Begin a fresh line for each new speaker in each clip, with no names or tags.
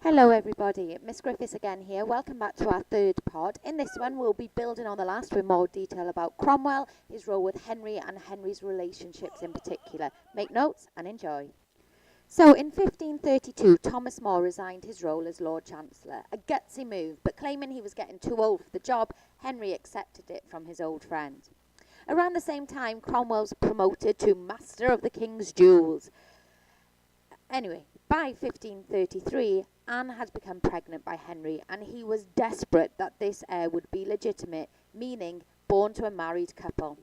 Hello everybody, Miss Griffiths again here. Welcome back to our third pod. In this one we'll be building on the last with more detail about Cromwell, his role with Henry and Henry's relationships in particular. Make notes and enjoy. So in 1532 Thomas More resigned his role as Lord Chancellor. A gutsy move, but claiming he was getting too old for the job, Henry accepted it from his old friend. Around the same time Cromwell's promoted to Master of the King's Jewels. Anyway, by 1533, Anne had become pregnant by Henry, and he was desperate that this heir would be legitimate, meaning born to a married couple.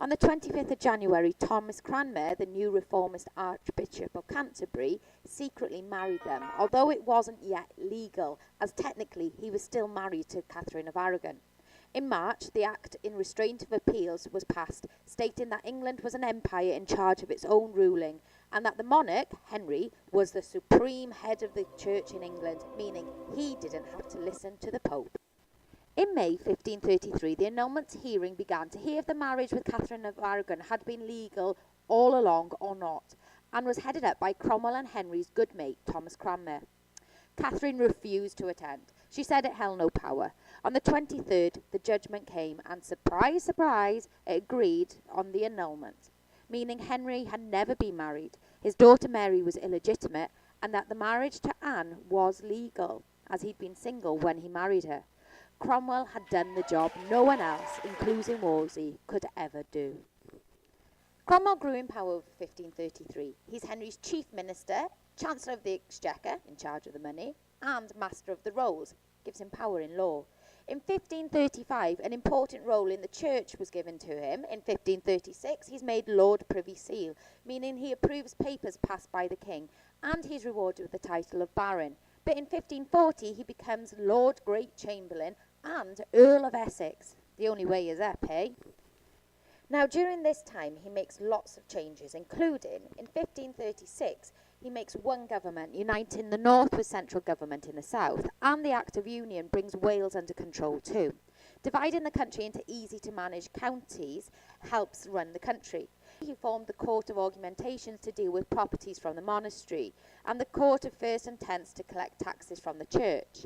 On the 25th of January, Thomas Cromwell, the new reformist Archbishop of Canterbury, secretly married them, although it wasn't yet legal, as technically he was still married to Catherine of Aragon. In March, the Act in Restraint of Appeals was passed, stating that England was an empire in charge of its own ruling, and that the monarch, Henry, was the supreme head of the church in England, meaning he didn't have to listen to the Pope. In May 1533, the annulment hearing began to hear if the marriage with Catherine of Aragon had been legal all along or not, and was headed up by Cromwell and Henry's good mate, Thomas Cromwell. Catherine refused to attend. She said it held no power. On the 23rd, the judgment came, and surprise, surprise, it agreed on the annulment, meaning Henry had never been married, his daughter Mary was illegitimate, and that the marriage to Anne was legal, as he'd been single when he married her. Cromwell had done the job no one else, including Wolsey, could ever do. Cromwell grew in power over 1533. He's Henry's chief minister, Chancellor of the Exchequer, in charge of the money, and Master of the Rolls, gives him power in law. In 1535, an important role in the church was given to him. In 1536, he's made Lord Privy Seal, meaning he approves papers passed by the king, and he's rewarded with the title of Baron. But in 1540, he becomes Lord Great Chamberlain and Earl of Essex. The only way is up, eh? Now, during this time, he makes lots of changes, including, in 1536, he makes one government, uniting the north with central government in the south, and the Act of Union brings Wales under control too. Dividing the country into easy-to-manage counties helps run the country. He formed the Court of Augmentations to deal with properties from the monastery, and the Court of First and Tenths to collect taxes from the church.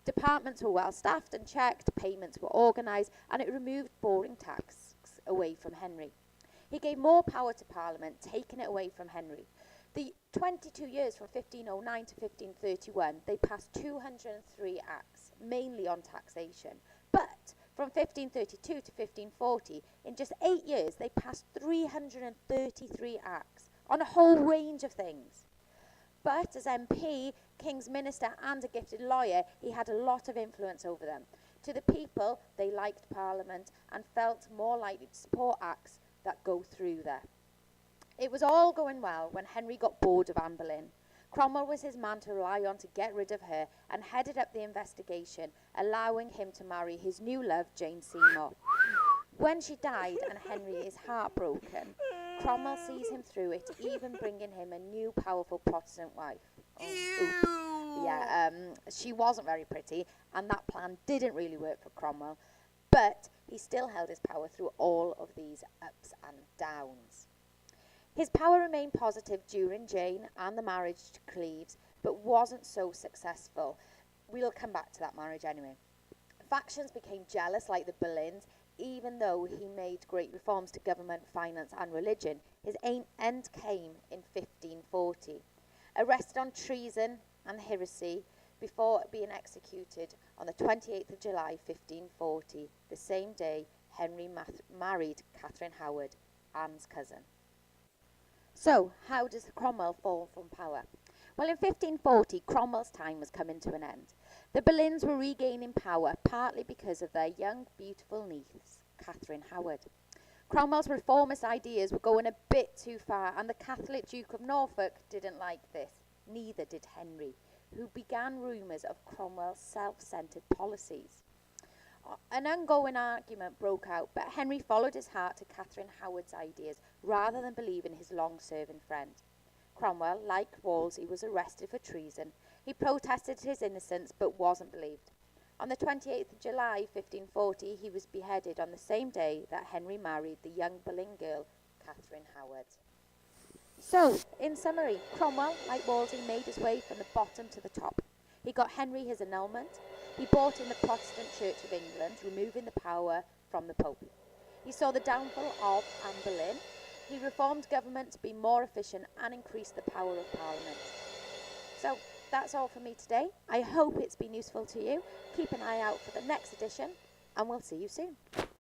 Departments were well staffed and checked, payments were organised, and it removed boring tasks away from Henry. He gave more power to Parliament, taking it away from Henry. The 22 years from 1509 to 1531, they passed 203 acts, mainly on taxation. But from 1532 to 1540, in just 8 years, they passed 333 acts on a whole range of things. But as MP, King's Minister and a gifted lawyer, he had a lot of influence over them. To the people, they liked Parliament and felt more likely to support acts that go through there. It was all going well when Henry got bored of Anne Boleyn. Cromwell was his man to rely on to get rid of her and headed up the investigation, allowing him to marry his new love, Jane Seymour. When she died and Henry is heartbroken, Cromwell sees him through it, even bringing him a new powerful Protestant wife. She wasn't very pretty, and that plan didn't really work for Cromwell, but he still held his power through all of these ups and downs. His power remained positive during Jane and the marriage to Cleves, but wasn't so successful. We'll come back to that marriage anyway. Factions became jealous, like the Boleyns. Even though he made great reforms to government, finance and religion, his end came in 1540. Arrested on treason and heresy before being executed on the 28th of July 1540, the same day Henry married Catherine Howard, Anne's cousin. So, how does Cromwell fall from power? Well, in 1540, Cromwell's time was coming to an end. The Boleyns were regaining power, partly because of their young, beautiful niece, Catherine Howard. Cromwell's reformist ideas were going a bit too far, and the Catholic Duke of Norfolk didn't like this. Neither did Henry, who began rumours of Cromwell's self-centred policies. An ongoing argument broke out, but Henry followed his heart to Catherine Howard's ideas rather than believe in his long-serving friend. Cromwell, like Wolsey, was arrested for treason. He protested his innocence but wasn't believed. On the 28th of July 1540, he was beheaded on the same day that Henry married the young Boleyn girl, Catherine Howard. So, in summary, Cromwell, like Wolsey, made his way from the bottom to the top. He got Henry his annulment. He brought in the Protestant Church of England, removing the power from the Pope. He saw the downfall of Anne Boleyn. He reformed government to be more efficient and increased the power of Parliament. So that's all for me today. I hope it's been useful to you. Keep an eye out for the next edition, and we'll see you soon.